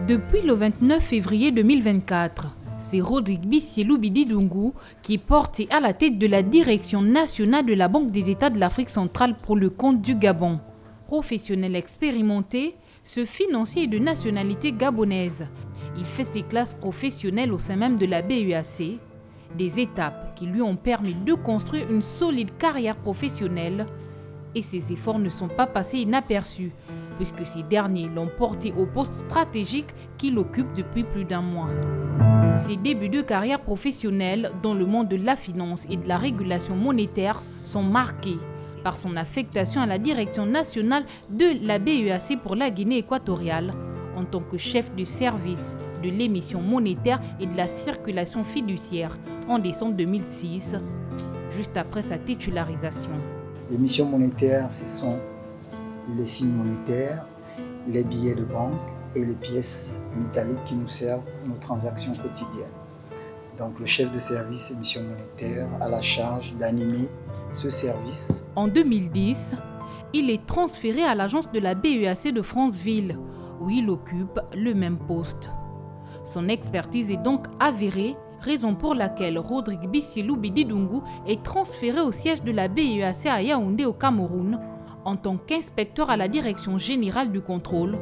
Depuis le 29 février 2024, c'est Rodrigue Bissielou Bididungu qui est porté à la tête de la direction nationale de la Banque des États de l'Afrique centrale pour le compte du Gabon. Professionnel expérimenté, ce financier est de nationalité gabonaise. Il fait ses classes professionnelles au sein même de la BEAC, des étapes qui lui ont permis de construire une solide carrière professionnelle. Et ses efforts ne sont pas passés inaperçus, puisque ces derniers l'ont porté au poste stratégique qu'il occupe depuis plus d'un mois. Ses débuts de carrière professionnelle dans le monde de la finance et de la régulation monétaire sont marqués par son affectation à la direction nationale de la BEAC pour la Guinée équatoriale en tant que chef de service de l'émission monétaire et de la circulation fiduciaire en décembre 2006, juste après sa titularisation. L'émission monétaire, ce sont les signes monétaires, les billets de banque et les pièces métalliques qui nous servent pour nos transactions quotidiennes. Donc le chef de service émission monétaire a la charge d'animer ce service. En 2010, il est transféré à l'agence de la BEAC de Franceville, où il occupe le même poste. Son expertise est donc avérée, raison pour laquelle Rodrigue Bissielou Bididungu est transféré au siège de la BEAC à Yaoundé au Cameroun en tant qu'inspecteur à la direction générale du contrôle.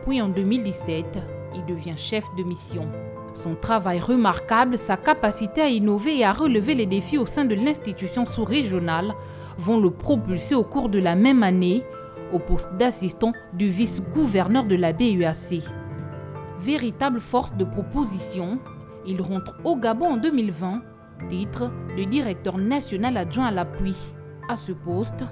Puis en 2017, il devient chef de mission. Son travail remarquable, sa capacité à innover et à relever les défis au sein de l'institution sous-régionale vont le propulser au cours de la même année au poste d'assistant du vice-gouverneur de la BEAC. Véritable force de proposition, il rentre au Gabon en 2020, titre de directeur national adjoint à l'appui. À ce poste,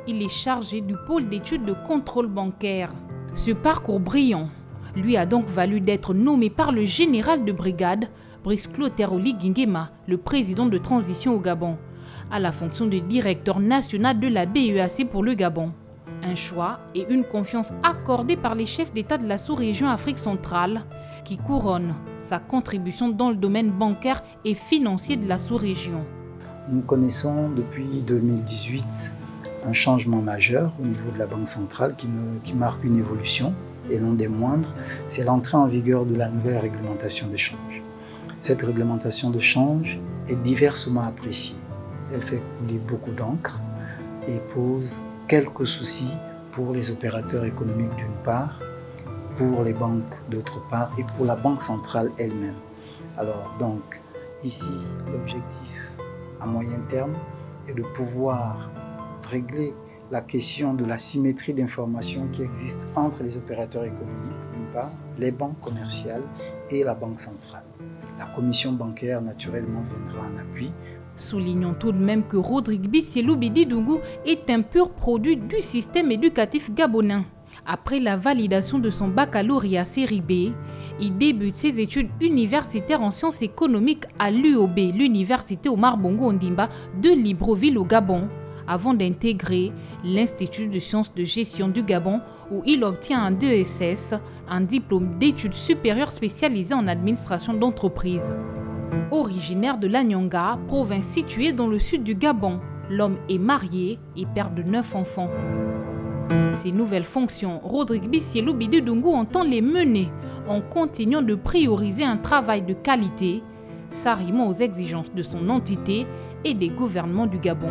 il est chargé du pôle d'études de contrôle bancaire. Ce parcours brillant lui a donc valu d'être nommé par le général de brigade, Brice Clotaire Oligui Nguema, le président de transition au Gabon, à la fonction de directeur national de la BEAC pour le Gabon. Un choix et une confiance accordée par les chefs d'État de la sous-région Afrique centrale qui couronnent sa contribution dans le domaine bancaire et financier de la sous-région. Nous connaissons depuis 2018 un changement majeur au niveau de la Banque centrale qui marque une évolution et non des moindres, c'est l'entrée en vigueur de la nouvelle réglementation de change. Cette réglementation de change est diversement appréciée. Elle fait couler beaucoup d'encre et pose quelques soucis pour les opérateurs économiques d'une part, pour les banques d'autre part et pour la Banque centrale elle-même. Alors donc ici l'objectif à moyen terme est de pouvoir régler la question de la symétrie d'information qui existe entre les opérateurs économiques d'une part, les banques commerciales et la Banque centrale. La commission bancaire naturellement viendra en appui. Soulignons tout de même que Rodrigue Bissielou Bididungu est un pur produit du système éducatif gabonais. Après la validation de son baccalauréat série B, il débute ses études universitaires en sciences économiques à l'UOB, l'université Omar Bongo Ondimba de Libreville au Gabon, avant d'intégrer l'Institut de sciences de gestion du Gabon où il obtient un DESS, un diplôme d'études supérieures spécialisé en administration d'entreprise. Originaire de l'Anyanga, province située dans le sud du Gabon, l'homme est marié et père de 9 enfants. Ces nouvelles fonctions, Rodrigue Bissielou Bididungu entend les mener en continuant de prioriser un travail de qualité, s'arrimant aux exigences de son entité et des gouvernements du Gabon.